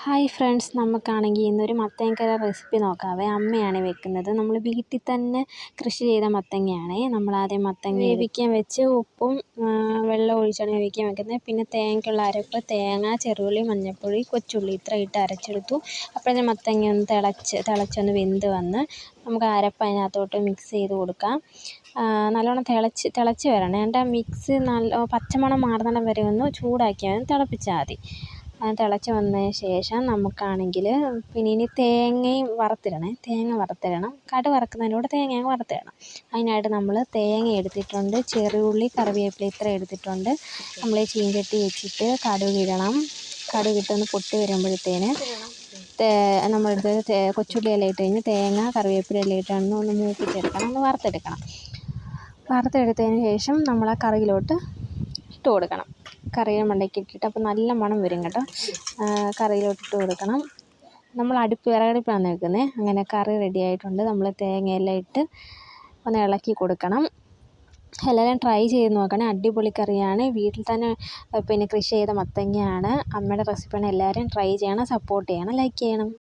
Hi friends, നമുക്കാണെങ്കിൽ ഇന്നൊരു മത്തങ്ങക്കറി recipe നോക്കാവേ. അമ്മയാണ് വെക്കുന്നത്. നമ്മൾ വീട്ടിൽ തന്നെ കൃഷി ചെയ്ത മത്തങ്ങയാണ്. നമ്മളാദ്യം മത്തങ്ങ വേവിക്കാൻ വെച്ച് ഉപ്പും വെള്ളം ഒഴിച്ചാണ് വേവിക്കാൻ വെക്കുന്നത്. പിന്നെ തേങ്ങയ്ക്കുള്ള അരപ്പ്, തേങ്ങ, ചെറുള്ളി, മഞ്ഞൾപ്പൊടി, കൊച്ചുള്ളി ഇത്ര ഇട്ട് അരച്ചെടുത്തു. അപ്പോഴത്തേന് മത്തങ്ങ ഒന്ന് തിളച്ചൊന്ന് വെന്ത് വന്ന് നമുക്ക് അരപ്പ് അതിനകത്തോട്ട് മിക്സ് ചെയ്ത് കൊടുക്കാം. നല്ലോണം തിളച്ച് വരണം. എന്നിട്ട് ആ മിക്സ് പച്ചമണം മാറുന്നിടം വരെ ഒന്ന് ചൂടാക്കിയാൽ തിളപ്പിച്ചാൽ മതി. തിളച്ച് വന്നതിന് ശേഷം നമുക്കാണെങ്കിൽ പിന്നെ ഇനി തേങ്ങ വറുത്തിടണം. കടുക് വറുക്കുന്നതിലൂടെ തേങ്ങ അങ്ങ് വറുത്തിടണം. അതിനായിട്ട് നമ്മൾ തേങ്ങ എടുത്തിട്ടുണ്ട്, ചെറുള്ളി, കറിവേപ്പില ഇത്ര എടുത്തിട്ടുണ്ട്. നമ്മൾ ചീഞ്ചട്ടി വെച്ചിട്ട് കടുകിട്ടൊന്ന് പൊട്ടി വരുമ്പോഴത്തേന് നമ്മളെടുത്ത് കൊച്ചുള്ളി എല്ലാം ഇട്ട് കഴിഞ്ഞ് തേങ്ങ, കറിവേപ്പില എല്ലാം ഇട്ടൊന്ന് മൂപ്പിച്ചെടുക്കണം, ഒന്ന് വറുത്തെടുത്തതിന് ശേഷം നമ്മൾ ആ കറിയിലോട്ട് ഇട്ട് കൊടുക്കണം. കറിയുടെ മണ്ടയ്ക്ക് ഇട്ടിട്ട് അപ്പോൾ നല്ല മണം വരും കേട്ടോ. കറിയിലോട്ട് ഇട്ട് കൊടുക്കണം. നമ്മൾ വിറകടുപ്പിലാണ് വെക്കുന്നത്. അങ്ങനെ കറി റെഡി ആയിട്ടുണ്ട്. നമ്മൾ തേങ്ങയെല്ലാം ഇട്ട് ഒന്ന് ഇളക്കി കൊടുക്കണം. എല്ലാവരും ട്രൈ ചെയ്ത് നോക്കണേ. അടിപൊളി കറിയാണ്. വീട്ടിൽ തന്നെ പിന്നെ കൃഷി ചെയ്ത മത്തങ്ങയാണ്. അമ്മയുടെ റെസിപ്പിയാണ്. എല്ലാവരും ട്രൈ ചെയ്യണം, സപ്പോർട്ട് ചെയ്യണം, ലൈക്ക് ചെയ്യണം.